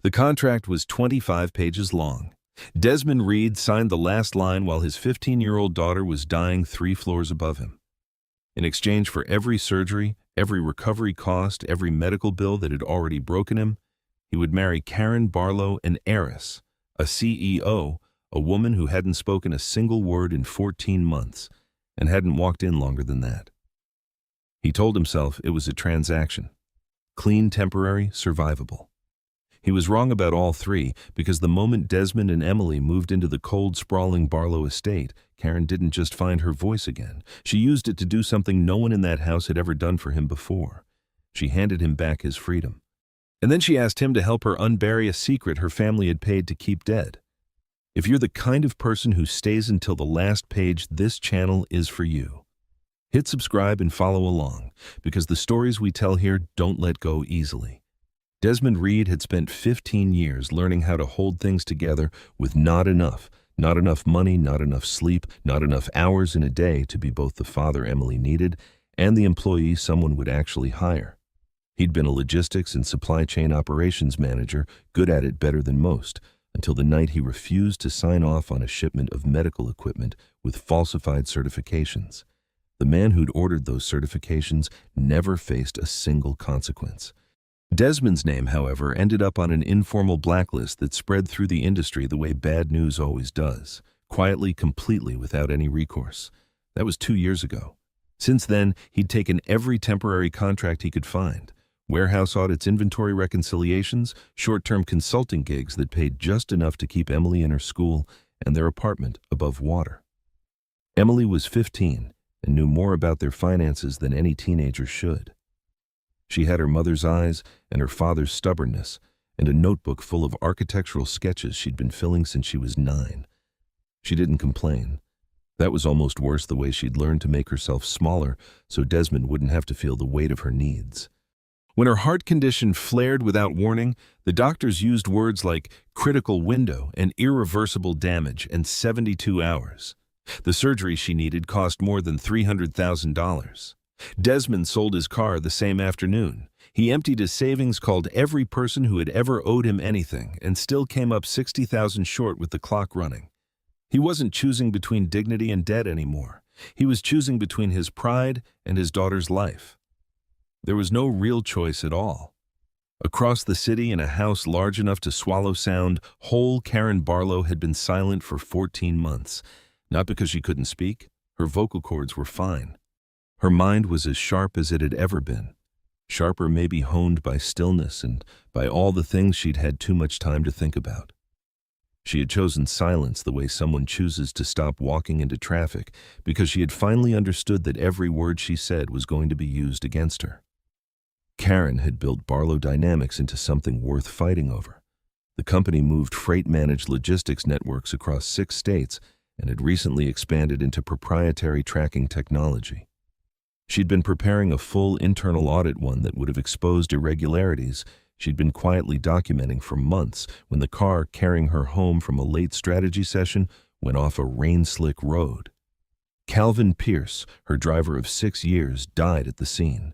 The contract was 25 pages long. Desmond Reed signed the last line while his 15-year-old daughter was dying 3 floors above him. In exchange for every surgery, every recovery cost, every medical bill that had already broken him, he would marry Karen Barlow, an heiress, a CEO, a woman who hadn't spoken a single word in 14 months and hadn't walked in longer than that. He told himself it was a transaction. Clean, temporary, survivable. He was wrong about all three, because the moment Desmond and Emily moved into the cold, sprawling Barlow estate, Karen didn't just find her voice again. She used it to do something no one in that house had ever done for him before. She handed him back his freedom. And then she asked him to help her unbury a secret her family had paid to keep dead. If you're the kind of person who stays until the last page, this channel is for you. Hit subscribe and follow along, because the stories we tell here don't let go easily. Desmond Reed had spent 15 years learning how to hold things together with not enough money, not enough sleep, not enough hours in a day to be both the father Emily needed and the employee someone would actually hire. He'd been a logistics and supply chain operations manager, good at it better than most, until the night he refused to sign off on a shipment of medical equipment with falsified certifications. The man who'd ordered those certifications never faced a single consequence. Desmond's name, however, ended up on an informal blacklist that spread through the industry the way bad news always does, quietly, completely, without any recourse. That was 2 years ago. Since then, he'd taken every temporary contract he could find: warehouse audits, inventory reconciliations, short-term consulting gigs that paid just enough to keep Emily in her school and their apartment above water. Emily was 15 and knew more about their finances than any teenager should. She had her mother's eyes and her father's stubbornness, and a notebook full of architectural sketches she'd been filling since she was 9. She didn't complain. That was almost worse, the way she'd learned to make herself smaller so Desmond wouldn't have to feel the weight of her needs. When her heart condition flared without warning, the doctors used words like critical window and irreversible damage and 72 hours. The surgery she needed cost more than $300,000. Desmond sold his car the same afternoon. He emptied his savings, called every person who had ever owed him anything, and still came up $60,000 short with the clock running. He wasn't choosing between dignity and debt anymore. He was choosing between his pride and his daughter's life. There was no real choice at all. Across the city, in a house large enough to swallow sound, whole Karen Barlow had been silent for 14 months. Not because she couldn't speak. Her vocal cords were fine. Her mind was as sharp as it had ever been. Sharper, maybe honed by stillness and by all the things she'd had too much time to think about. She had chosen silence the way someone chooses to stop walking into traffic, because she had finally understood that every word she said was going to be used against her. Karen had built Barlow Dynamics into something worth fighting over. The company moved freight-managed logistics networks across 6 states and had recently expanded into proprietary tracking technology. She'd been preparing a full internal audit, one that would have exposed irregularities she'd been quietly documenting for months, when the car carrying her home from a late strategy session went off a rain-slick road. Calvin Pierce, her driver of 6 years, died at the scene.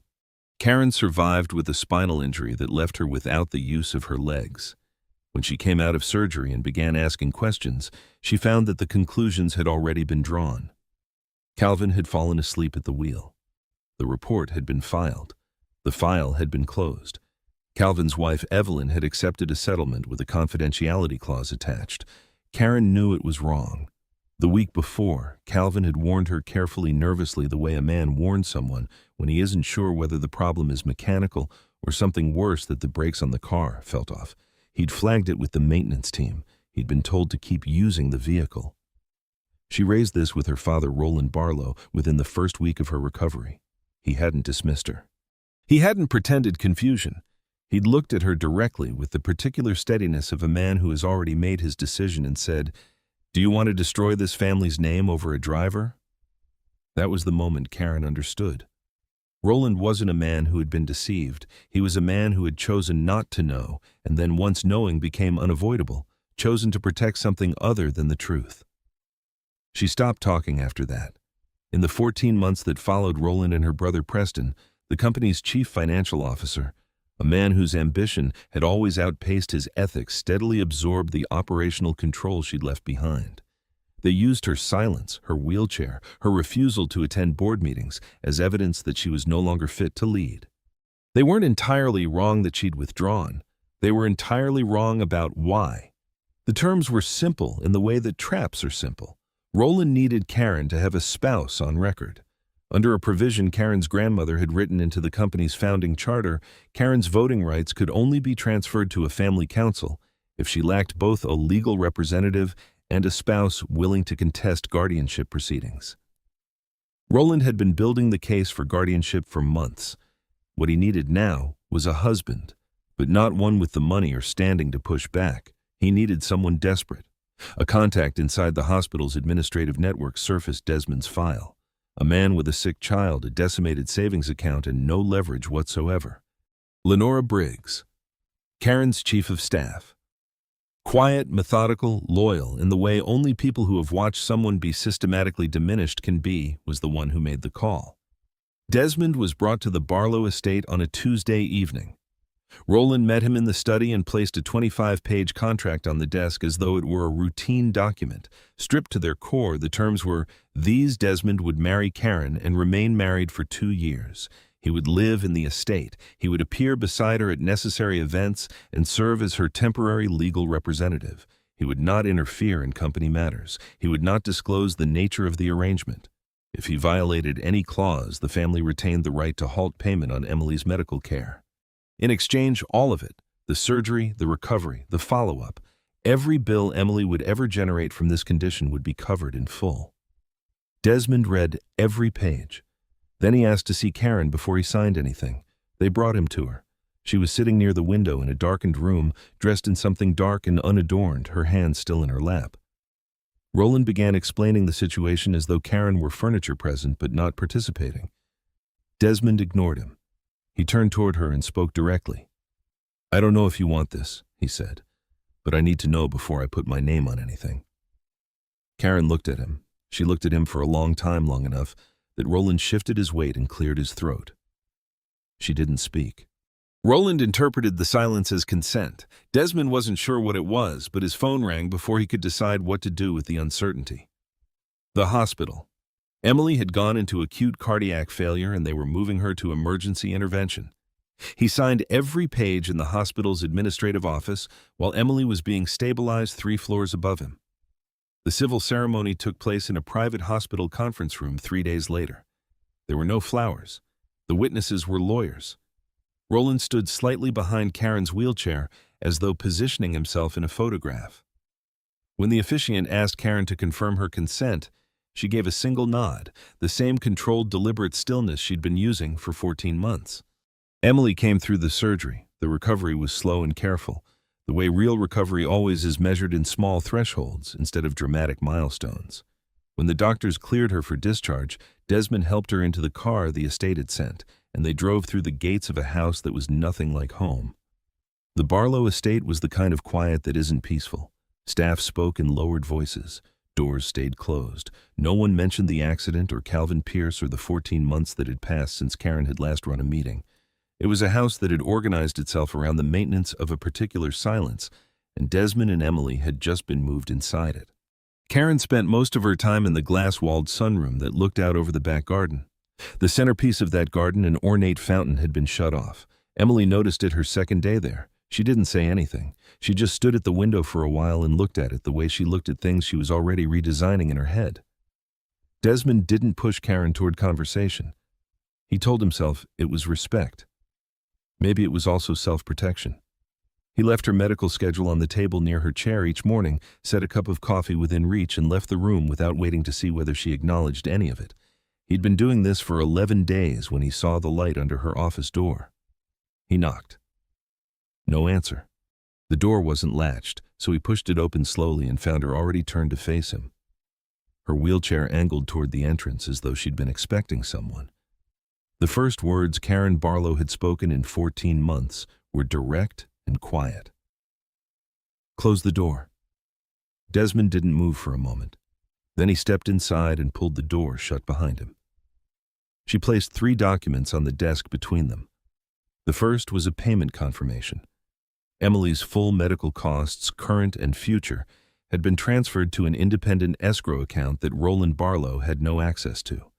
Karen survived with a spinal injury that left her without the use of her legs. When she came out of surgery and began asking questions, she found that the conclusions had already been drawn. Calvin had fallen asleep at the wheel. The report had been filed. The file had been closed. Calvin's wife, Evelyn, had accepted a settlement with a confidentiality clause attached. Karen knew it was wrong. The week before, Calvin had warned her carefully, nervously, the way a man warns someone when he isn't sure whether the problem is mechanical or something worse, that the brakes on the car felt off. He'd flagged it with the maintenance team. He'd been told to keep using the vehicle. She raised this with her father, Roland Barlow, within the first week of her recovery. He hadn't dismissed her. He hadn't pretended confusion. He'd looked at her directly with the particular steadiness of a man who has already made his decision and said, "Do you want to destroy this family's name over a driver?" That was the moment Karen understood. Roland wasn't a man who had been deceived. He was a man who had chosen not to know, and then, once knowing became unavoidable, chosen to protect something other than the truth. She stopped talking after that. In the 14 months that followed, Roland and her brother Preston, the company's chief financial officer, A man whose ambition had always outpaced his ethics steadily absorbed the operational control she'd left behind. They used her silence, her wheelchair, her refusal to attend board meetings as evidence that she was no longer fit to lead. They weren't entirely wrong that she'd withdrawn. They were entirely wrong about why. The terms were simple in the way that traps are simple. Roland needed Karen to have a spouse on record. Under a provision Karen's grandmother had written into the company's founding charter, Karen's voting rights could only be transferred to a family council if she lacked both a legal representative and a spouse willing to contest guardianship proceedings. Roland had been building the case for guardianship for months. What he needed now was a husband, but not one with the money or standing to push back. He needed someone desperate. A contact inside the hospital's administrative network surfaced Desmond's file. A man with a sick child, a decimated savings account, and no leverage whatsoever. Lenora Briggs, Karen's chief of staff. Quiet, methodical, loyal, in the way only people who have watched someone be systematically diminished can be, was the one who made the call. Desmond was brought to the Barlow estate on a Tuesday evening. Roland met him in the study and placed a 25-page contract on the desk as though it were a routine document. Stripped to their core, the terms were, these Desmond would marry Karen and remain married for 2 years. He would live in the estate. He would appear beside her at necessary events and serve as her temporary legal representative. He would not interfere in company matters. He would not disclose the nature of the arrangement. If he violated any clause, the family retained the right to halt payment on Emily's medical care. In exchange, all of it, the surgery, the recovery, the follow-up, every bill Emily would ever generate from this condition would be covered in full. Desmond read every page. Then he asked to see Karen before he signed anything. They brought him to her. She was sitting near the window in a darkened room, dressed in something dark and unadorned, her hands still in her lap. Roland began explaining the situation as though Karen were furniture present but not participating. Desmond ignored him. He turned toward her and spoke directly. I don't know if you want this, he said, but I need to know before I put my name on anything. Karen looked at him. She looked at him for a long time, long enough that Roland shifted his weight and cleared his throat. She didn't speak. Roland interpreted the silence as consent. Desmond wasn't sure what it was, but his phone rang before he could decide what to do with the uncertainty. The hospital. Emily had gone into acute cardiac failure and they were moving her to emergency intervention. He signed every page in the hospital's administrative office while Emily was being stabilized 3 floors above him. The civil ceremony took place in a private hospital conference room 3 days later. There were no flowers. The witnesses were lawyers. Roland stood slightly behind Karen's wheelchair as though positioning himself in a photograph. When the officiant asked Karen to confirm her consent, she gave a single nod, the same controlled, deliberate stillness she'd been using for 14 months. Emily came through the surgery. The recovery was slow and careful, the way real recovery always is measured in small thresholds instead of dramatic milestones. When the doctors cleared her for discharge, Desmond helped her into the car the estate had sent, and they drove through the gates of a house that was nothing like home. The Barlow estate was the kind of quiet that isn't peaceful. Staff spoke in lowered voices. Doors stayed closed. No one mentioned the accident or Calvin Pierce or the 14 months that had passed since Karen had last run a meeting. It was a house that had organized itself around the maintenance of a particular silence, and Desmond and Emily had just been moved inside it. Karen spent most of her time in the glass-walled sunroom that looked out over the back garden. The centerpiece of that garden, an ornate fountain, had been shut off. Emily noticed it her second day there. She didn't say anything. She just stood at the window for a while and looked at it the way she looked at things she was already redesigning in her head. Desmond didn't push Karen toward conversation. He told himself it was respect. Maybe it was also self-protection. He left her medical schedule on the table near her chair each morning, set a cup of coffee within reach, and left the room without waiting to see whether she acknowledged any of it. He'd been doing this for 11 days when he saw the light under her office door. He knocked. No answer. The door wasn't latched, so he pushed it open slowly and found her already turned to face him. Her wheelchair angled toward the entrance as though she'd been expecting someone. The first words Karen Barlow had spoken in 14 months were direct and quiet. Close the door. Desmond didn't move for a moment. Then he stepped inside and pulled the door shut behind him. She placed 3 documents on the desk between them. The first was a payment confirmation. Emily's full medical costs, current and future, had been transferred to an independent escrow account that Roland Barlow had no access to.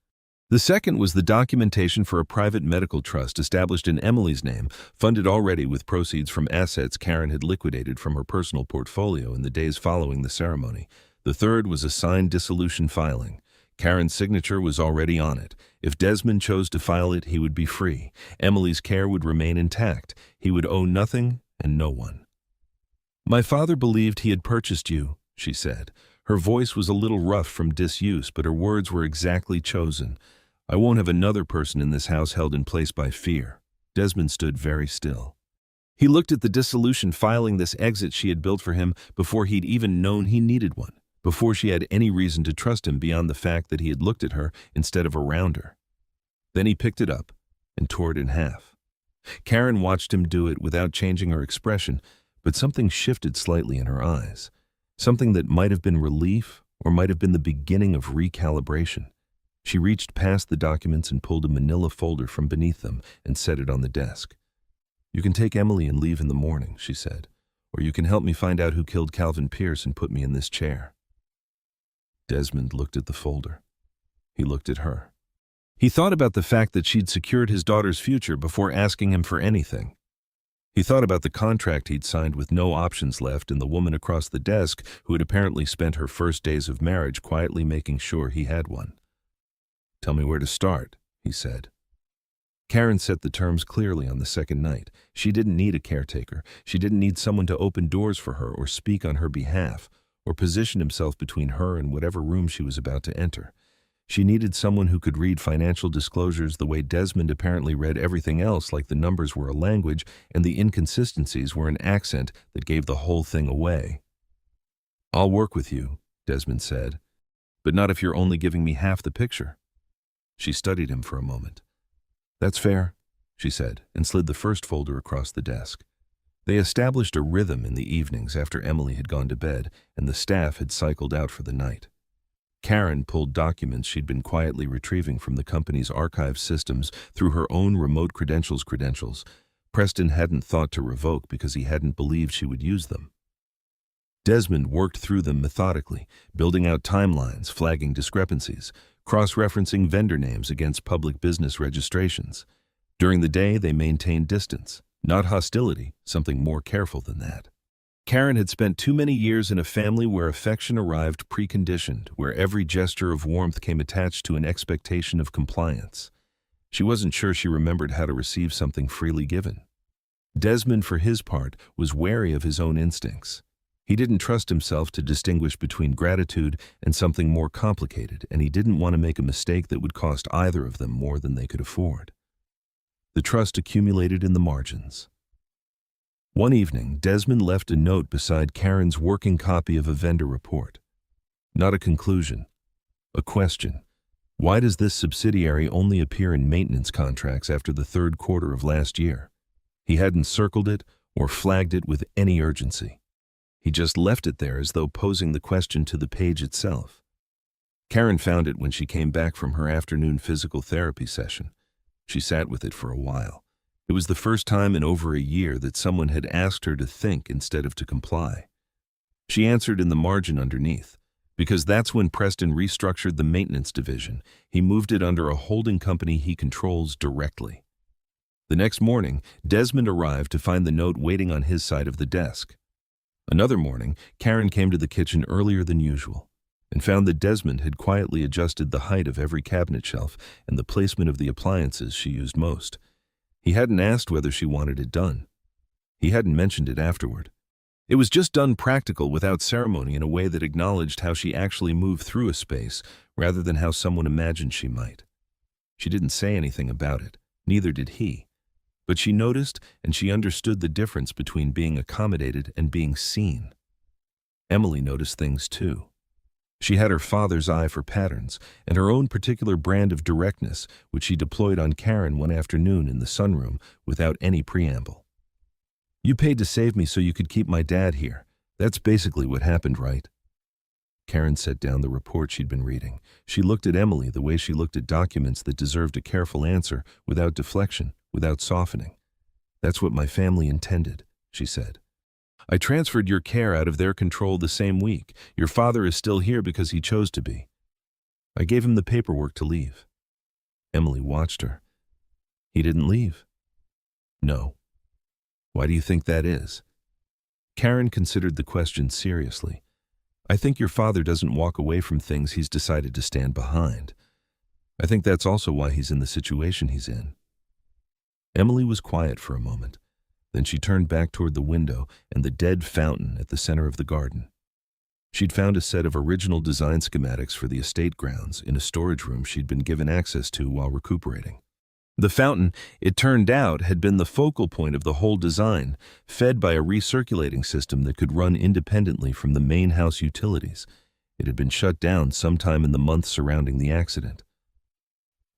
The second was the documentation for a private medical trust established in Emily's name, funded already with proceeds from assets Karen had liquidated from her personal portfolio in the days following the ceremony. The third was a signed dissolution filing. Karen's signature was already on it. If Desmond chose to file it, he would be free. Emily's care would remain intact. He would owe nothing and no one. "My father believed he had purchased you," she said. Her voice was a little rough from disuse, but her words were exactly chosen. "I won't have another person in this house held in place by fear." Desmond stood very still. He looked at the dissolution filing, this exit she had built for him before he'd even known he needed one, before she had any reason to trust him beyond the fact that he had looked at her instead of around her. Then he picked it up and tore it in half. Karen watched him do it without changing her expression, but something shifted slightly in her eyes. Something that might have been relief or might have been the beginning of recalibration. She reached past the documents and pulled a manila folder from beneath them and set it on the desk. "You can take Emily and leave in the morning," she said, "or you can help me find out who killed Calvin Pierce and put me in this chair." Desmond looked at the folder. He looked at her. He thought about the fact that she'd secured his daughter's future before asking him for anything. He thought about the contract he'd signed with no options left and the woman across the desk who had apparently spent her first days of marriage quietly making sure he had one. "Tell me where to start," he said. Karen set the terms clearly on the second night. She didn't need a caretaker. She didn't need someone to open doors for her or speak on her behalf, or position himself between her and whatever room she was about to enter. She needed someone who could read financial disclosures the way Desmond apparently read everything else, like the numbers were a language and the inconsistencies were an accent that gave the whole thing away. "I'll work with you," Desmond said, "but not if you're only giving me half the picture." She studied him for a moment. "That's fair," she said, and slid the first folder across the desk. They established a rhythm in the evenings after Emily had gone to bed and the staff had cycled out for the night. Karen pulled documents she'd been quietly retrieving from the company's archive systems through her own remote credentials. Preston hadn't thought to revoke because he hadn't believed she would use them. Desmond worked through them methodically, building out timelines, flagging discrepancies, cross-referencing vendor names against public business registrations. During the day, they maintained distance, not hostility, something more careful than that. Karen had spent too many years in a family where affection arrived preconditioned, where every gesture of warmth came attached to an expectation of compliance. She wasn't sure she remembered how to receive something freely given. Desmond, for his part, was wary of his own instincts. He didn't trust himself to distinguish between gratitude and something more complicated, and he didn't want to make a mistake that would cost either of them more than they could afford. The trust accumulated in the margins. One evening, Desmond left a note beside Karen's working copy of a vendor report. Not a conclusion, a question. Why does this subsidiary only appear in maintenance contracts after the third quarter of last year? He hadn't circled it or flagged it with any urgency. He just left it there as though posing the question to the page itself. Karen found it when she came back from her afternoon physical therapy session. She sat with it for a while. It was the first time in over a year that someone had asked her to think instead of to comply. She answered in the margin underneath, because that's when Preston restructured the maintenance division. He moved it under a holding company he controls directly. The next morning, Desmond arrived to find the note waiting on his side of the desk. Another morning, Karen came to the kitchen earlier than usual and found that Desmond had quietly adjusted the height of every cabinet shelf and the placement of the appliances she used most. He hadn't asked whether she wanted it done. He hadn't mentioned it afterward. It was just done practical, without ceremony, in a way that acknowledged how she actually moved through a space rather than how someone imagined she might. She didn't say anything about it, neither did he. But she noticed and she understood the difference between being accommodated and being seen. Emily noticed things too. She had her father's eye for patterns and her own particular brand of directness, which she deployed on Karen one afternoon in the sunroom without any preamble. "You paid to save me so you could keep my dad here. That's basically what happened, right?" Karen set down the report she'd been reading. She looked at Emily the way she looked at documents that deserved a careful answer, without deflection, without softening. That's what my family intended, she said. I transferred your care out of their control the same week. Your father is still here because he chose to be. I gave him the paperwork to leave. Emily watched her. He didn't leave. No. Why do you think that is? Karen considered the question seriously. I think your father doesn't walk away from things he's decided to stand behind. I think that's also why he's in the situation he's in. Emily was quiet for a moment. Then she turned back toward the window and the dead fountain at the center of the garden. She'd found a set of original design schematics for the estate grounds in a storage room she'd been given access to while recuperating. The fountain, it turned out, had been the focal point of the whole design, fed by a recirculating system that could run independently from the main house utilities. It had been shut down sometime in the months surrounding the accident.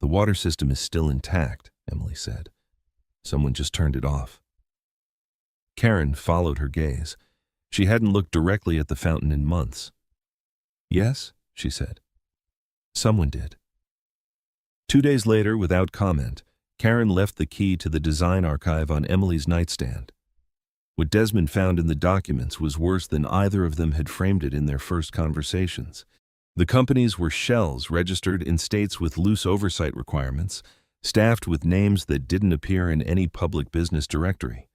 The water system is still intact, Emily said. Someone just turned it off. Karen followed her gaze. She hadn't looked directly at the fountain in months. Yes, she said. Someone did. 2 days later, without comment, Karen left the key to the design archive on Emily's nightstand. What Desmond found in the documents was worse than either of them had framed it in their first conversations. The companies were shells registered in states with loose oversight requirements, staffed with names that didn't appear in any public business directory,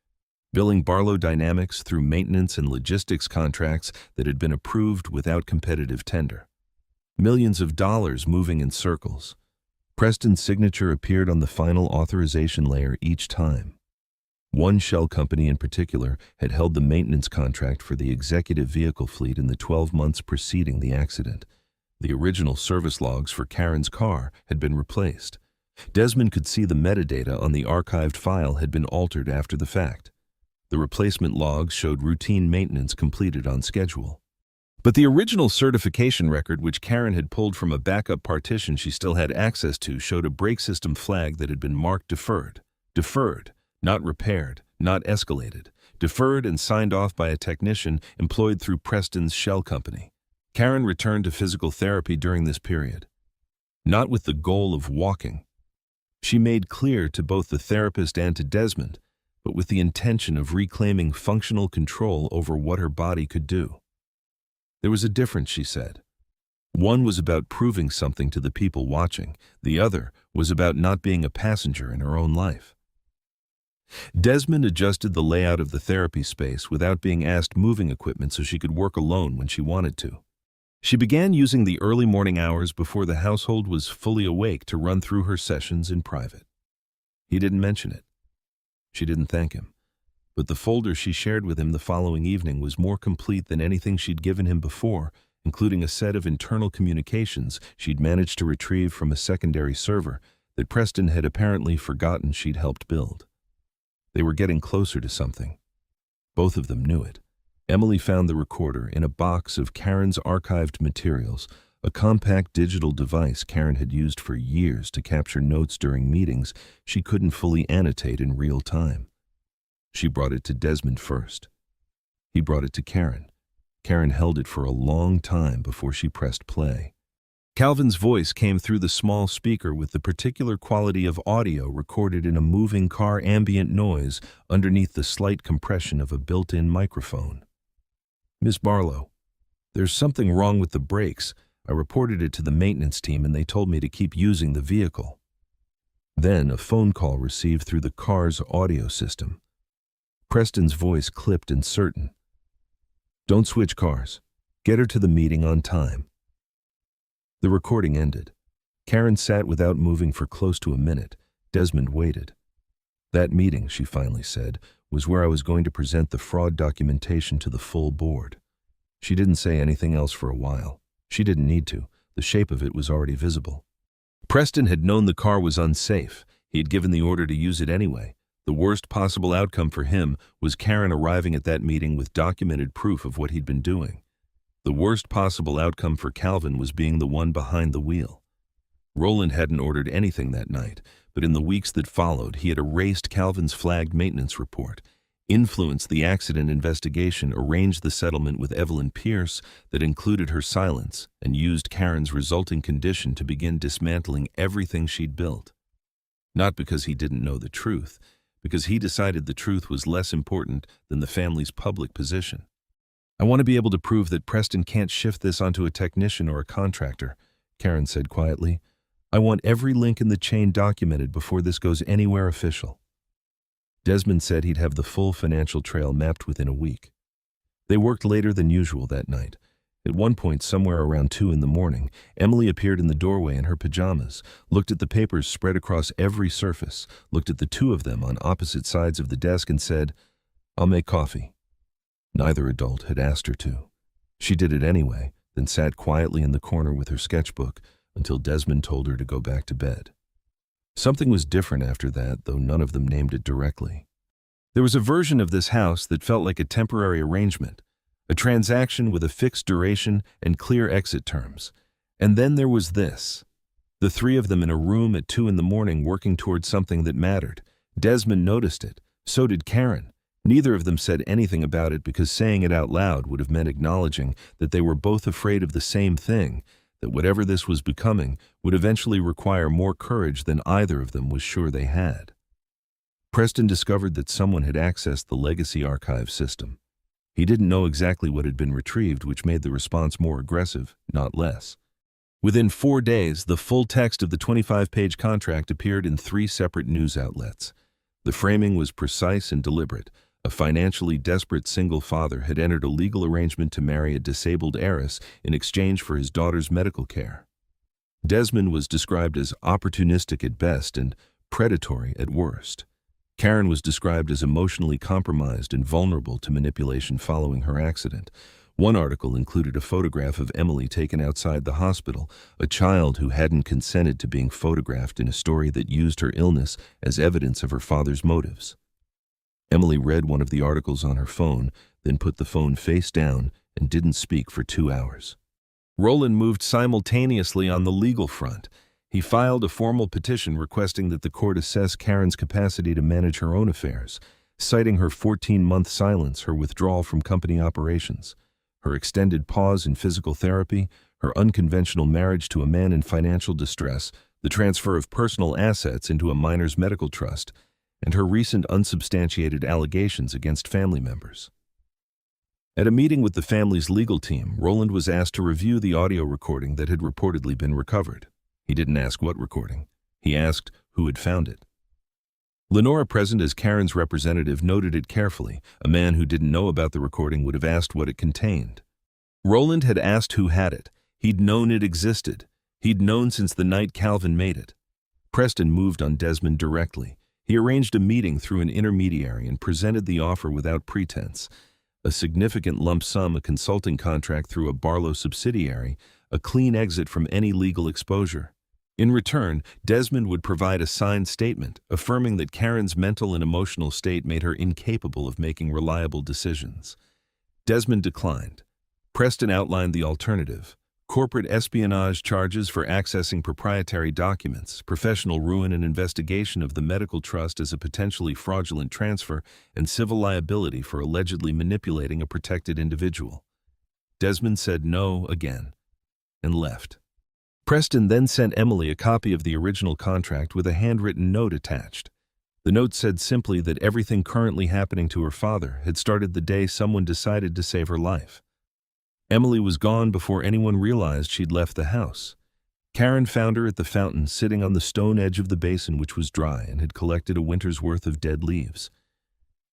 billing Barlow Dynamics through maintenance and logistics contracts that had been approved without competitive tender. Millions of dollars moving in circles. Preston's signature appeared on the final authorization layer each time. One shell company in particular had held the maintenance contract for the executive vehicle fleet in the 12 months preceding the accident. The original service logs for Karen's car had been replaced. Desmond could see the metadata on the archived file had been altered after the fact. The replacement logs showed routine maintenance completed on schedule. But the original certification record, which Karen had pulled from a backup partition she still had access to, showed a brake system flag that had been marked deferred. Deferred, not repaired, not escalated. Deferred and signed off by a technician employed through Preston's shell company. Karen returned to physical therapy during this period. Not with the goal of walking. She made clear to both the therapist and to Desmond, but with the intention of reclaiming functional control over what her body could do. There was a difference, she said. One was about proving something to the people watching. The other was about not being a passenger in her own life. Desmond adjusted the layout of the therapy space without being asked moving equipment so she could work alone when she wanted to. She began using the early morning hours before the household was fully awake to run through her sessions in private. He didn't mention it. She didn't thank him. But the folder she shared with him the following evening was more complete than anything she'd given him before, including a set of internal communications she'd managed to retrieve from a secondary server that Preston had apparently forgotten she'd helped build. They were getting closer to something. Both of them knew it. Emily found the recorder in a box of Karen's archived materials, a compact digital device Karen had used for years to capture notes during meetings she couldn't fully annotate in real time. She brought it to Desmond first. He brought it to Karen. Karen held it for a long time before she pressed play. Calvin's voice came through the small speaker with the particular quality of audio recorded in a moving car ambient noise underneath the slight compression of a built-in microphone. Miss Barlow, there's something wrong with the brakes. I reported it to the maintenance team and they told me to keep using the vehicle. Then a phone call received through the car's audio system. Preston's voice clipped and certain. Don't switch cars. Get her to the meeting on time. The recording ended. Karen sat without moving for close to a minute. Desmond waited. That meeting, she finally said, was where I was going to present the fraud documentation to the full board. She didn't say anything else for a while. She didn't need to. The shape of it was already visible. Preston had known the car was unsafe. He had given the order to use it anyway. The worst possible outcome for him was Karen arriving at that meeting with documented proof of what he'd been doing. The worst possible outcome for Calvin was being the one behind the wheel. Roland hadn't ordered anything that night, but in the weeks that followed, he had erased Calvin's flagged maintenance report, influenced the accident investigation, arranged the settlement with Evelyn Pierce that included her silence, and used Karen's resulting condition to begin dismantling everything she'd built. Not because he didn't know the truth, because he decided the truth was less important than the family's public position. "I want to be able to prove that Preston can't shift this onto a technician or a contractor," Karen said quietly. "I want every link in the chain documented before this goes anywhere official." Desmond said he'd have the full financial trail mapped within a week. They worked later than usual that night. At one point, somewhere around 2 in the morning, Emily appeared in the doorway in her pajamas, looked at the papers spread across every surface, looked at the two of them on opposite sides of the desk and said, "I'll make coffee." Neither adult had asked her to. She did it anyway, then sat quietly in the corner with her sketchbook until Desmond told her to go back to bed. Something was different after that, though none of them named it directly. There was a version of this house that felt like a temporary arrangement, a transaction with a fixed duration and clear exit terms. And then there was this. The three of them in a room at 2 in the morning working towards something that mattered. Desmond noticed it. So did Karen. Neither of them said anything about it because saying it out loud would have meant acknowledging that they were both afraid of the same thing, that whatever this was becoming would eventually require more courage than either of them was sure they had. Preston discovered that someone had accessed the legacy archive system. He didn't know exactly what had been retrieved, which made the response more aggressive, not less. Within 4 days, the full text of the 25-page contract appeared in 3 separate news outlets. The framing was precise and deliberate. A financially desperate single father had entered a legal arrangement to marry a disabled heiress in exchange for his daughter's medical care. Desmond was described as opportunistic at best and predatory at worst. Karen was described as emotionally compromised and vulnerable to manipulation following her accident. One article included a photograph of Emily taken outside the hospital, a child who hadn't consented to being photographed in a story that used her illness as evidence of her father's motives. Emily read one of the articles on her phone, then put the phone face down and didn't speak for 2 hours. Roland moved simultaneously on the legal front. He filed a formal petition requesting that the court assess Karen's capacity to manage her own affairs, citing her 14-month silence, her withdrawal from company operations, her extended pause in physical therapy, her unconventional marriage to a man in financial distress, the transfer of personal assets into a minor's medical trust, and her recent unsubstantiated allegations against family members. At a meeting with the family's legal team, Roland was asked to review the audio recording that had reportedly been recovered. He didn't ask what recording. He asked who had found it. Lenora, present as Karen's representative, noted it carefully. A man who didn't know about the recording would have asked what it contained. Roland had asked who had it. He'd known it existed. He'd known since the night Calvin made it. Preston moved on Desmond directly. He arranged a meeting through an intermediary and presented the offer without pretense. A significant lump sum, a consulting contract through a Barlow subsidiary, a clean exit from any legal exposure. In return, Desmond would provide a signed statement affirming that Karen's mental and emotional state made her incapable of making reliable decisions. Desmond declined. Preston outlined the alternative: corporate espionage charges for accessing proprietary documents, professional ruin and investigation of the medical trust as a potentially fraudulent transfer, and civil liability for allegedly manipulating a protected individual. Desmond said no again and left. Preston then sent Emily a copy of the original contract with a handwritten note attached. The note said simply that everything currently happening to her father had started the day someone decided to save her life. Emily was gone before anyone realized she'd left the house. Karen found her at the fountain, sitting on the stone edge of the basin, which was dry and had collected a winter's worth of dead leaves.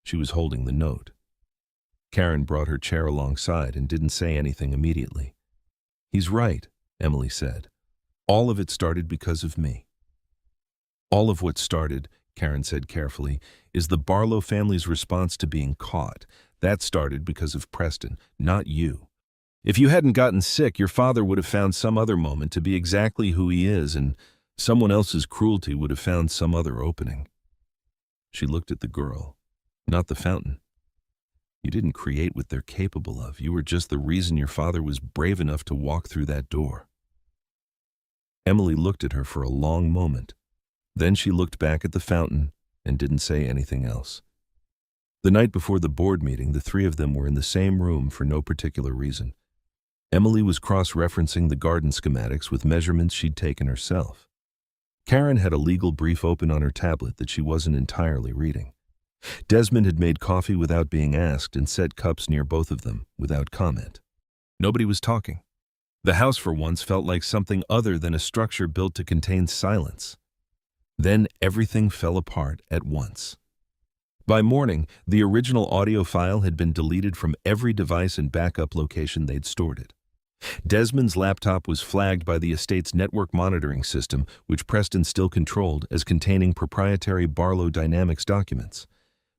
She was holding the note. Karen brought her chair alongside and didn't say anything immediately. "He's right," Emily said. "All of it started because of me." "All of what started," Karen said carefully, "is the Barlow family's response to being caught. That started because of Preston, not you. If you hadn't gotten sick, your father would have found some other moment to be exactly who he is, and someone else's cruelty would have found some other opening." She looked at the girl, not the fountain. "You didn't create what they're capable of. You were just the reason your father was brave enough to walk through that door." Emily looked at her for a long moment. Then she looked back at the fountain and didn't say anything else. The night before the board meeting, the three of them were in the same room for no particular reason. Emily was cross-referencing the garden schematics with measurements she'd taken herself. Karen had a legal brief open on her tablet that she wasn't entirely reading. Desmond had made coffee without being asked and set cups near both of them without comment. Nobody was talking. The house for once felt like something other than a structure built to contain silence. Then everything fell apart at once. By morning, the original audio file had been deleted from every device and backup location they'd stored it. Desmond's laptop was flagged by the estate's network monitoring system, which Preston still controlled, as containing proprietary Barlow Dynamics documents.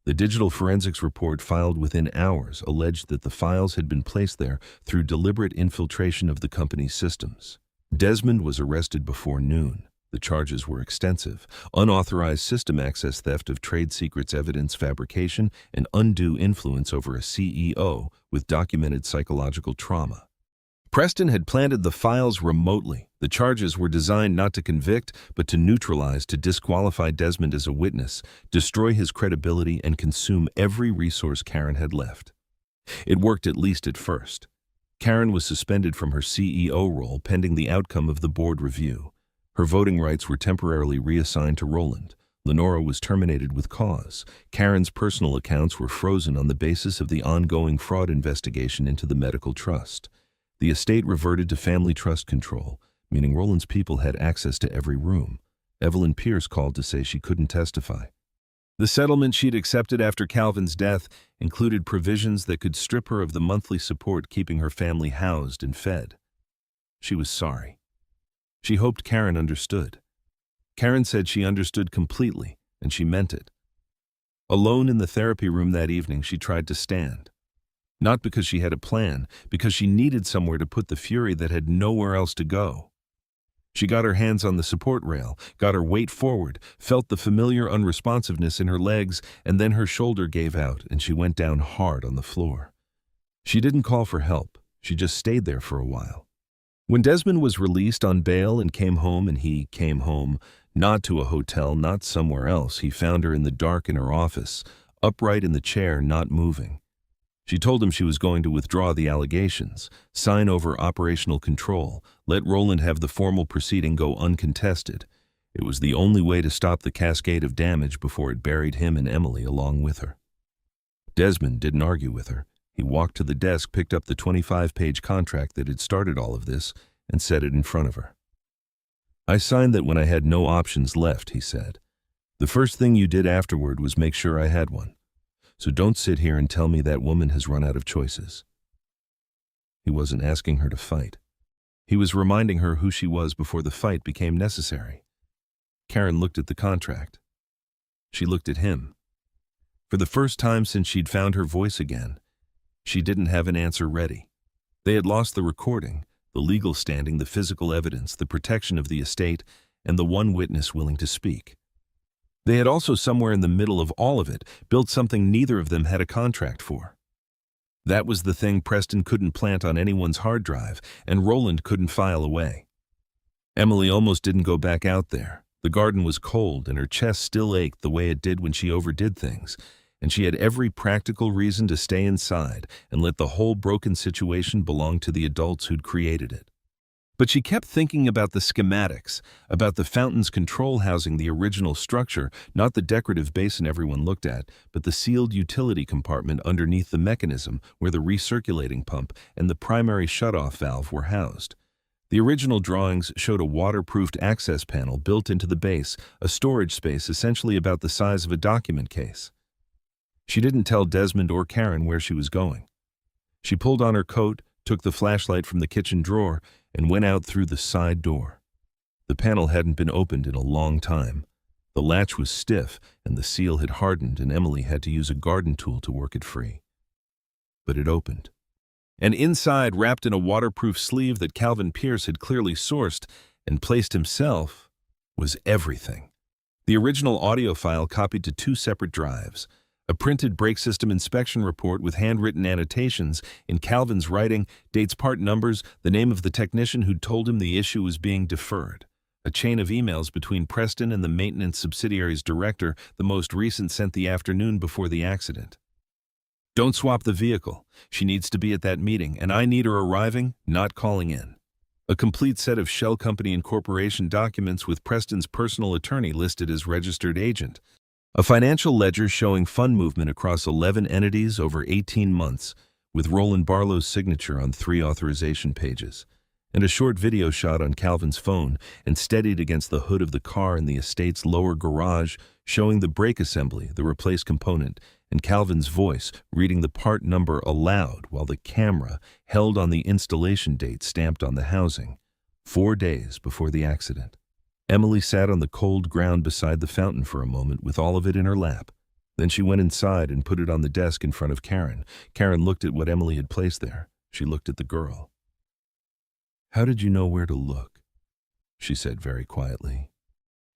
The digital forensics report filed within hours alleged that the files had been placed there through deliberate infiltration of the company's systems. Desmond was arrested before noon. The charges were extensive: unauthorized system access, theft of trade secrets, evidence fabrication, and undue influence over a CEO with documented psychological trauma. Preston had planted the files remotely. The charges were designed not to convict, but to neutralize, to disqualify Desmond as a witness, destroy his credibility, and consume every resource Karen had left. It worked, at least at first. Karen was suspended from her CEO role pending the outcome of the board review. Her voting rights were temporarily reassigned to Roland. Lenora was terminated with cause. Karen's personal accounts were frozen on the basis of the ongoing fraud investigation into the medical trust. The estate reverted to family trust control, meaning Roland's people had access to every room. Evelyn Pierce called to say she couldn't testify. The settlement she'd accepted after Calvin's death included provisions that could strip her of the monthly support keeping her family housed and fed. She was sorry. She hoped Karen understood. Karen said she understood completely, and she meant it. Alone in the therapy room that evening, she tried to stand. Not because she had a plan, because she needed somewhere to put the fury that had nowhere else to go. She got her hands on the support rail, got her weight forward, felt the familiar unresponsiveness in her legs, and then her shoulder gave out and she went down hard on the floor. She didn't call for help. She just stayed there for a while. When Desmond was released on bail and came home, and he came home, not to a hotel, not somewhere else, he found her in the dark in her office, upright in the chair, not moving. She told him she was going to withdraw the allegations, sign over operational control, let Roland have the formal proceeding go uncontested. It was the only way to stop the cascade of damage before it buried him and Emily along with her. Desmond didn't argue with her. He walked to the desk, picked up the 25-page contract that had started all of this, and set it in front of her. "I signed that when I had no options left," he said. "The first thing you did afterward was make sure I had one. So don't sit here and tell me that woman has run out of choices." He wasn't asking her to fight. He was reminding her who she was before the fight became necessary. Karen looked at the contract. She looked at him. For the first time since she'd found her voice again, she didn't have an answer ready. They had lost the recording, the legal standing, the physical evidence, the protection of the estate, and the one witness willing to speak. They had also, somewhere in the middle of all of it, built something neither of them had a contract for. That was the thing Preston couldn't plant on anyone's hard drive, and Roland couldn't file away. Emily almost didn't go back out there. The garden was cold, and her chest still ached the way it did when she overdid things, and she had every practical reason to stay inside and let the whole broken situation belong to the adults who'd created it. But she kept thinking about the schematics, about the fountain's control housing the original structure, not the decorative basin everyone looked at, but the sealed utility compartment underneath the mechanism where the recirculating pump and the primary shutoff valve were housed. The original drawings showed a waterproofed access panel built into the base, a storage space essentially about the size of a document case. She didn't tell Desmond or Karen where she was going. She pulled on her coat, took the flashlight from the kitchen drawer, and went out through the side door. The panel hadn't been opened in a long time. The latch was stiff, and the seal had hardened, and Emily had to use a garden tool to work it free. But it opened. And inside, wrapped in a waterproof sleeve that Calvin Pierce had clearly sourced and placed himself, was everything. The original audio file copied to 2 separate drives, a printed brake system inspection report with handwritten annotations in Calvin's writing, dates, part numbers, the name of the technician who'd told him the issue was being deferred, a chain of emails between Preston and the maintenance subsidiary's director, the most recent sent the afternoon before the accident. "Don't swap the vehicle. She needs to be at that meeting, and I need her arriving, not calling in." A complete set of Shell Company Incorporation documents with Preston's personal attorney listed as registered agent. A financial ledger showing fund movement across 11 entities over 18 months, with Roland Barlow's signature on 3 authorization pages, and a short video shot on Calvin's phone and steadied against the hood of the car in the estate's lower garage, showing the brake assembly, the replaced component, and Calvin's voice reading the part number aloud while the camera held on the installation date stamped on the housing, 4 days before the accident. Emily sat on the cold ground beside the fountain for a moment with all of it in her lap. Then she went inside and put it on the desk in front of Karen. Karen looked at what Emily had placed there. She looked at the girl. "How did you know where to look?" she said very quietly.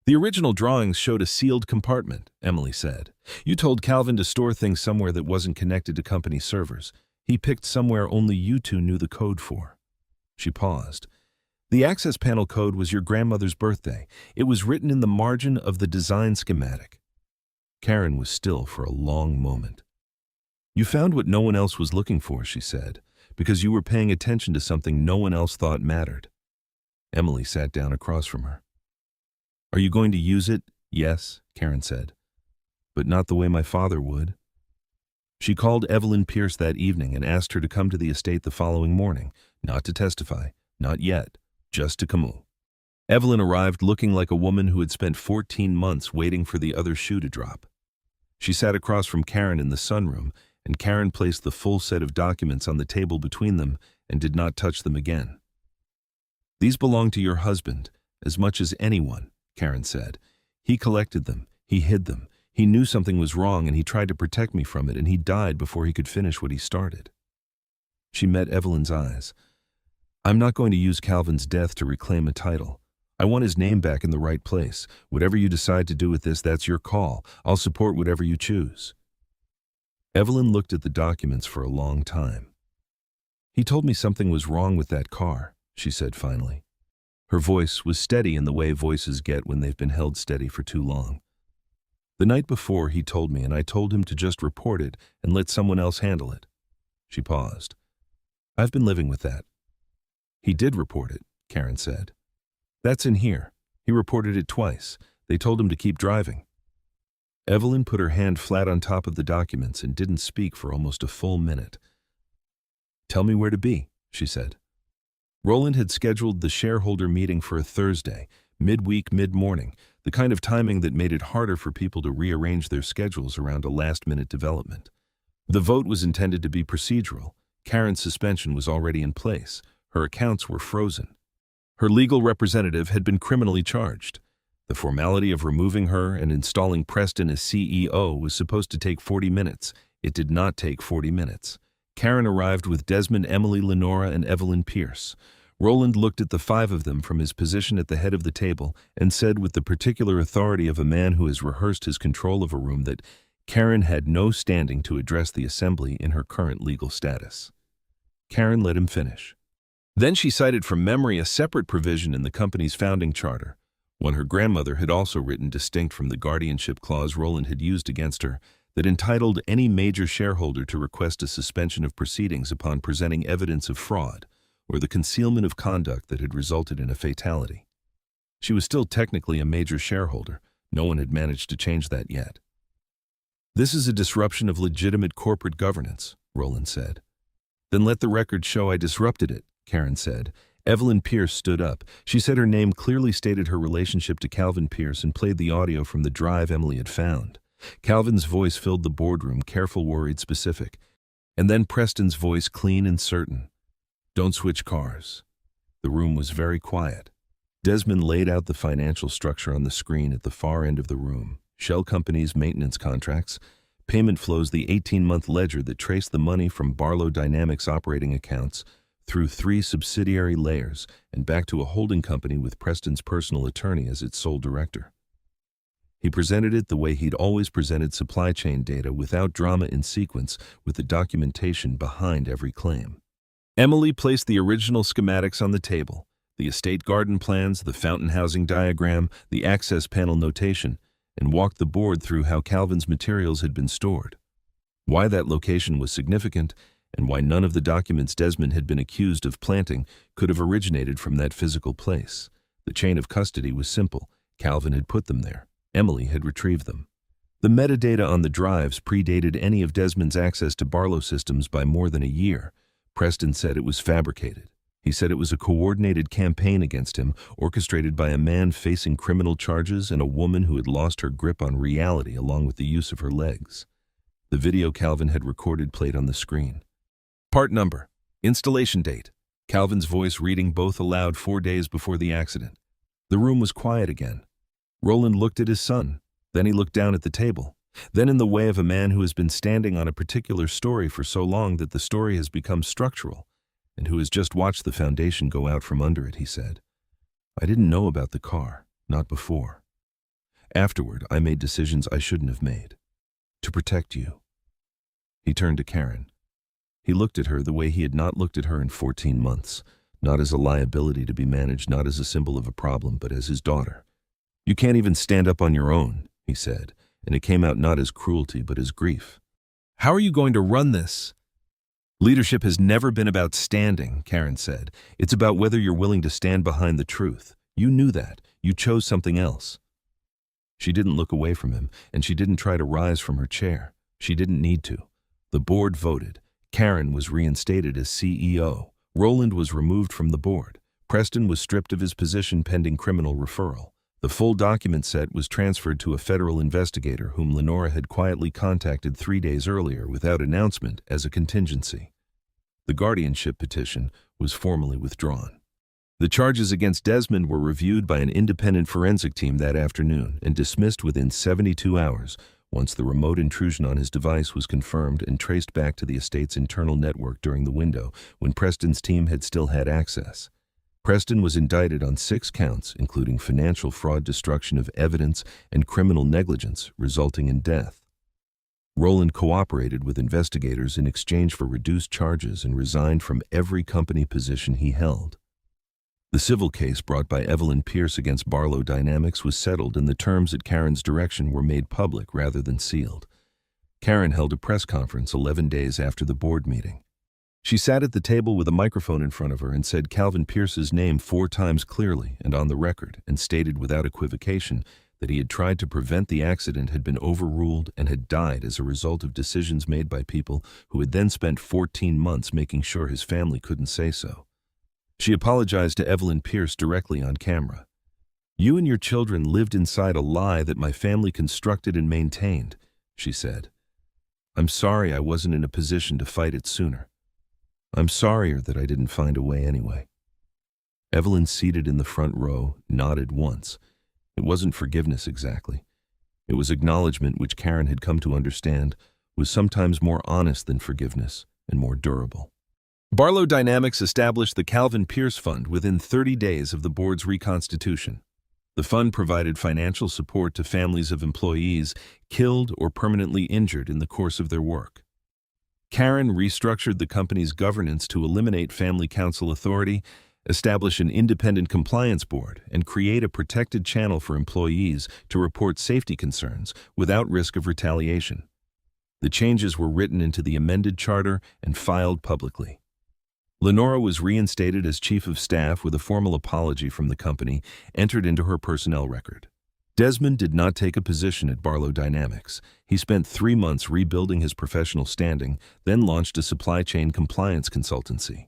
"The original drawings showed a sealed compartment," Emily said. "You told Calvin to store things somewhere that wasn't connected to company servers. He picked somewhere only you two knew the code for." She paused. "The access panel code was your grandmother's birthday. It was written in the margin of the design schematic." Karen was still for a long moment. "You found what no one else was looking for," she said, "because you were paying attention to something no one else thought mattered." Emily sat down across from her. "Are you going to use it?" "Yes," Karen said, "but not the way my father would." She called Evelyn Pierce that evening and asked her to come to the estate the following morning, not to testify, not yet, just to come. Evelyn arrived looking like a woman who had spent 14 months waiting for the other shoe to drop. She sat across from Karen in the sunroom, and Karen placed the full set of documents on the table between them and did not touch them again. "These belong to your husband, as much as anyone," Karen said. "He collected them, he hid them, he knew something was wrong and he tried to protect me from it, and he died before he could finish what he started." She met Evelyn's eyes. "I'm not going to use Calvin's death to reclaim a title. I want his name back in the right place. Whatever you decide to do with this, that's your call. I'll support whatever you choose." Evelyn looked at the documents for a long time. "He told me something was wrong with that car," she said finally. Her voice was steady in the way voices get when they've been held steady for too long. "The night before, he told me, and I told him to just report it and let someone else handle it." She paused. "I've been living with that." "He did report it," Karen said. "That's in here. He reported it twice. They told him to keep driving." Evelyn put her hand flat on top of the documents and didn't speak for almost a full minute. "Tell me where to be," she said. Roland had scheduled the shareholder meeting for a Thursday, midweek, mid-morning, the kind of timing that made it harder for people to rearrange their schedules around a last-minute development. The vote was intended to be procedural. Karen's suspension was already in place. Her accounts were frozen. Her legal representative had been criminally charged. The formality of removing her and installing Preston as CEO was supposed to take 40 minutes. It did not take 40 minutes. Karen arrived with Desmond, Emily, Lenora, and Evelyn Pierce. Roland looked at the 5 of them from his position at the head of the table and said with the particular authority of a man who has rehearsed his control of a room that Karen had no standing to address the assembly in her current legal status. Karen let him finish. Then she cited from memory a separate provision in the company's founding charter, one her grandmother had also written distinct from the guardianship clause Roland had used against her, that entitled any major shareholder to request a suspension of proceedings upon presenting evidence of fraud or the concealment of conduct that had resulted in a fatality. She was still technically a major shareholder. No one had managed to change that yet. "This is a disruption of legitimate corporate governance," Roland said. "Then let the record show I disrupted it," Karen said. Evelyn Pierce stood up. She said her name clearly stated her relationship to Calvin Pierce and played the audio from the drive Emily had found. Calvin's voice filled the boardroom, careful, worried, specific. And then Preston's voice, clean and certain. "Don't switch cars." The room was very quiet. Desmond laid out the financial structure on the screen at the far end of the room. Shell companies, maintenance contracts, payment flows, the 18-month ledger that traced the money from Barlow Dynamics operating accounts through 3 subsidiary layers and back to a holding company with Preston's personal attorney as its sole director. He presented it the way he'd always presented supply chain data, without drama, in sequence, with the documentation behind every claim. Emily placed the original schematics on the table, the estate garden plans, the fountain housing diagram, the access panel notation, and walked the board through how Calvin's materials had been stored, why that location was significant, and why none of the documents Desmond had been accused of planting could have originated from that physical place. The chain of custody was simple. Calvin had put them there. Emily had retrieved them. The metadata on the drives predated any of Desmond's access to Barlow systems by more than a year. Preston said it was fabricated. He said it was a coordinated campaign against him, orchestrated by a man facing criminal charges and a woman who had lost her grip on reality along with the use of her legs. The video Calvin had recorded played on the screen. Part number, installation date. Calvin's voice reading both aloud 4 days before the accident. The room was quiet again. Roland looked at his son. Then he looked down at the table. Then in the way of a man who has been standing on a particular story for so long that the story has become structural, and who has just watched the foundation go out from under it, he said, "I didn't know about the car, not before. Afterward, I made decisions I shouldn't have made. To protect you." He turned to Karen. He looked at her the way he had not looked at her in 14 months, not as a liability to be managed, not as a symbol of a problem, but as his daughter. "You can't even stand up on your own," he said, and it came out not as cruelty but as grief. "How are you going to run this?" "Leadership has never been about standing," Karen said. "It's about whether you're willing to stand behind the truth. You knew that. You chose something else." She didn't look away from him, and she didn't try to rise from her chair. She didn't need to. The board voted. Karen was reinstated as CEO. Roland was removed from the board. Preston was stripped of his position pending criminal referral. The full document set was transferred to a federal investigator whom Lenora had quietly contacted 3 days earlier without announcement as a contingency. The guardianship petition was formally withdrawn. The charges against Desmond were reviewed by an independent forensic team that afternoon and dismissed within 72 hours once the remote intrusion on his device was confirmed and traced back to the estate's internal network during the window when Preston's team had still had access. Preston was indicted on 6 counts, including financial fraud, destruction of evidence, and criminal negligence, resulting in death. Roland cooperated with investigators in exchange for reduced charges and resigned from every company position he held. The civil case brought by Evelyn Pierce against Barlow Dynamics was settled, and the terms at Karen's direction were made public rather than sealed. Karen held a press conference 11 days after the board meeting. She sat at the table with a microphone in front of her and said Calvin Pierce's name 4 times clearly and on the record, and stated without equivocation that he had tried to prevent the accident, had been overruled, and had died as a result of decisions made by people who had then spent 14 months making sure his family couldn't say so. She apologized to Evelyn Pierce directly on camera. "You and your children lived inside a lie that my family constructed and maintained," she said. "I'm sorry I wasn't in a position to fight it sooner. I'm sorrier that I didn't find a way anyway." Evelyn, seated in the front row, nodded once. It wasn't forgiveness exactly. It was acknowledgement, which Karen had come to understand was sometimes more honest than forgiveness and more durable. Barlow Dynamics established the Calvin Pierce Fund within 30 days of the board's reconstitution. The fund provided financial support to families of employees killed or permanently injured in the course of their work. Karen restructured the company's governance to eliminate family council authority, establish an independent compliance board, and create a protected channel for employees to report safety concerns without risk of retaliation. The changes were written into the amended charter and filed publicly. Lenora was reinstated as chief of staff with a formal apology from the company entered into her personnel record. Desmond did not take a position at Barlow Dynamics. He spent 3 months rebuilding his professional standing, then launched a supply chain compliance consultancy.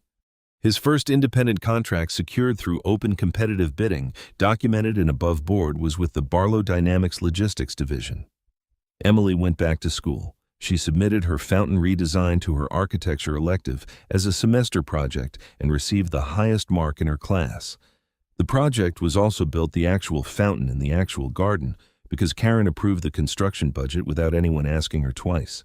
His first independent contract secured through open competitive bidding, documented and above board, was with the Barlow Dynamics Logistics Division. Emily went back to school. She submitted her fountain redesign to her architecture elective as a semester project and received the highest mark in her class. The project was also built the actual fountain in the actual garden because Karen approved the construction budget without anyone asking her twice.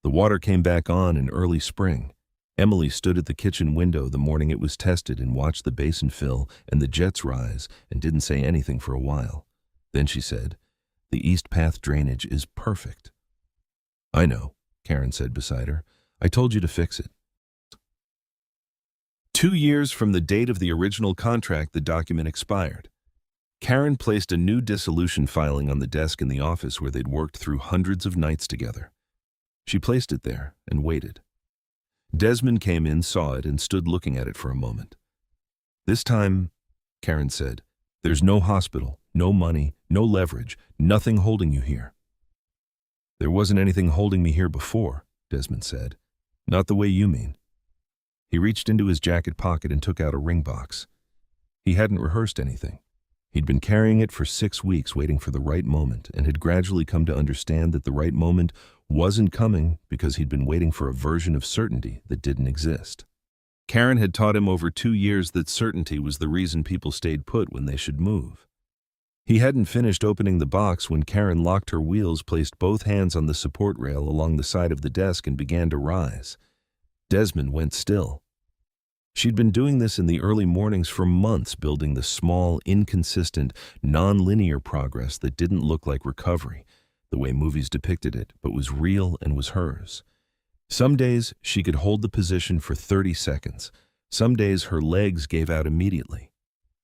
The water came back on in early spring. Emily stood at the kitchen window the morning it was tested and watched the basin fill and the jets rise and didn't say anything for a while. Then she said, "The east path drainage is perfect." "I know," Karen said beside her. "I told you to fix it." 2 years from the date of the original contract, the document expired. Karen placed a new dissolution filing on the desk in the office where they'd worked through hundreds of nights together. She placed it there and waited. Desmond came in, saw it, and stood looking at it for a moment. "This time," Karen said, "there's no hospital, no money, no leverage, nothing holding you here." There wasn't anything holding me here before, Desmond said. Not the way you mean. He reached into his jacket pocket and took out a ring box. He hadn't rehearsed anything. He'd been carrying it for 6 weeks, waiting for the right moment, and had gradually come to understand that the right moment wasn't coming because he'd been waiting for a version of certainty that didn't exist. Karen had taught him over 2 years that certainty was the reason people stayed put when they should move. He hadn't finished opening the box when Karen locked her wheels, placed both hands on the support rail along the side of the desk, and began to rise. Desmond went still. She'd been doing this in the early mornings for months, building the small, inconsistent, non-linear progress that didn't look like recovery, the way movies depicted it, but was real and was hers. Some days she could hold the position for 30 seconds. Some days her legs gave out immediately.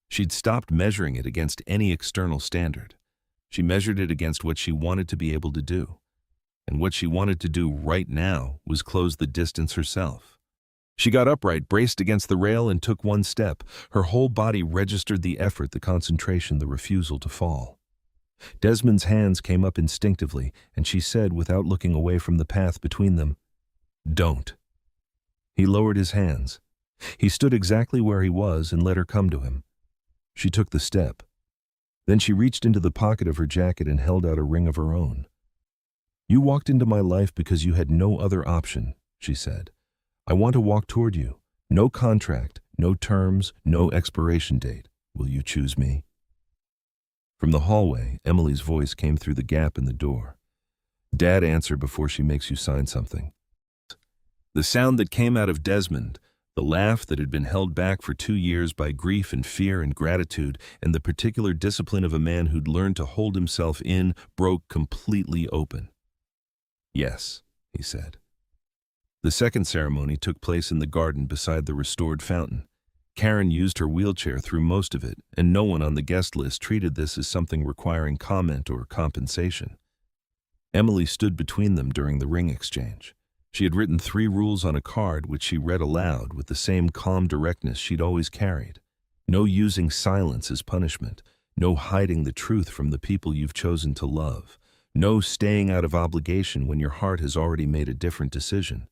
She'd stopped measuring it against any external standard. She measured it against what she wanted to be able to do. And what she wanted to do right now was close the distance herself. She got upright, braced against the rail, and took one step. Her whole body registered the effort, the concentration, the refusal to fall. Desmond's hands came up instinctively, and she said, without looking away from the path between them, "Don't." He lowered his hands. He stood exactly where he was and let her come to him. She took the step. Then she reached into the pocket of her jacket and held out a ring of her own. "You walked into my life because you had no other option," she said. "I want to walk toward you. No contract, no terms, no expiration date. Will you choose me?" From the hallway, Emily's voice came through the gap in the door. "Dad, answer before she makes you sign something." The sound that came out of Desmond, the laugh that had been held back for 2 years by grief and fear and gratitude, and the particular discipline of a man who'd learned to hold himself in, broke completely open. "Yes," he said. The second ceremony took place in the garden beside the restored fountain. Karen used her wheelchair through most of it, and no one on the guest list treated this as something requiring comment or compensation. Emily stood between them during the ring exchange. She had written 3 rules on a card which she read aloud with the same calm directness she'd always carried. No using silence as punishment. No hiding the truth from the people you've chosen to love. No staying out of obligation when your heart has already made a different decision.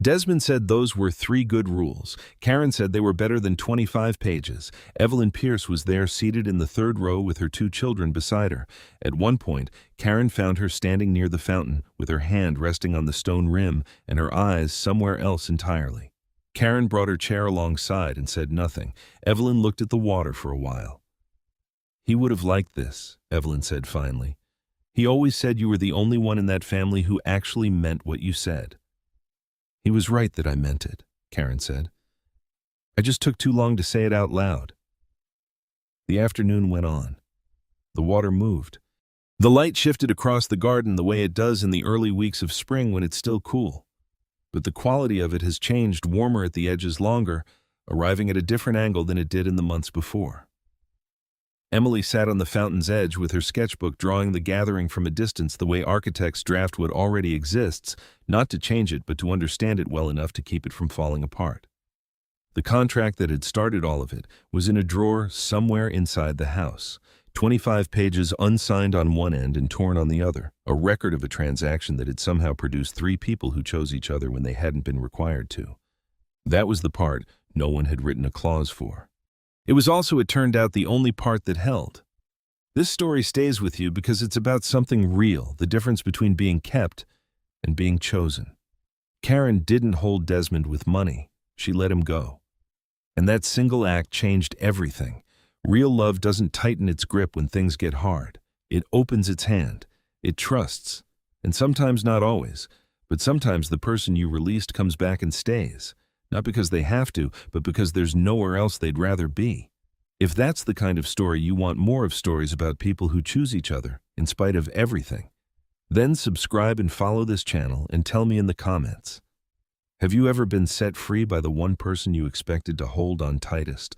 Desmond said those were 3 good rules. Karen said they were better than 25 pages. Evelyn Pierce was there, seated in the 3rd row with her 2 children beside her. At one point, Karen found her standing near the fountain, with her hand resting on the stone rim and her eyes somewhere else entirely. Karen brought her chair alongside and said nothing. Evelyn looked at the water for a while. "He would have liked this," Evelyn said finally. "He always said you were the only one in that family who actually meant what you said." "He was right that I meant it," Karen said. "I just took too long to say it out loud." The afternoon went on. The water moved. The light shifted across the garden the way it does in the early weeks of spring when it's still cool. But the quality of it has changed, warmer at the edges, longer, arriving at a different angle than it did in the months before. Emily sat on the fountain's edge with her sketchbook, drawing the gathering from a distance the way architects draft what already exists, not to change it but to understand it well enough to keep it from falling apart. The contract that had started all of it was in a drawer somewhere inside the house, 25 pages unsigned on one end and torn on the other, a record of a transaction that had somehow produced 3 people who chose each other when they hadn't been required to. That was the part no one had written a clause for. It was also, it turned out, the only part that held. This story stays with you because it's about something real, the difference between being kept and being chosen. Karen didn't hold Desmond with money. She let him go. And that single act changed everything. Real love doesn't tighten its grip when things get hard. It opens its hand. It trusts. And sometimes, not always, but sometimes the person you released comes back and stays. Not because they have to, but because there's nowhere else they'd rather be. If that's the kind of story you want more of, stories about people who choose each other in spite of everything, then subscribe and follow this channel and tell me in the comments. Have you ever been set free by the one person you expected to hold on tightest?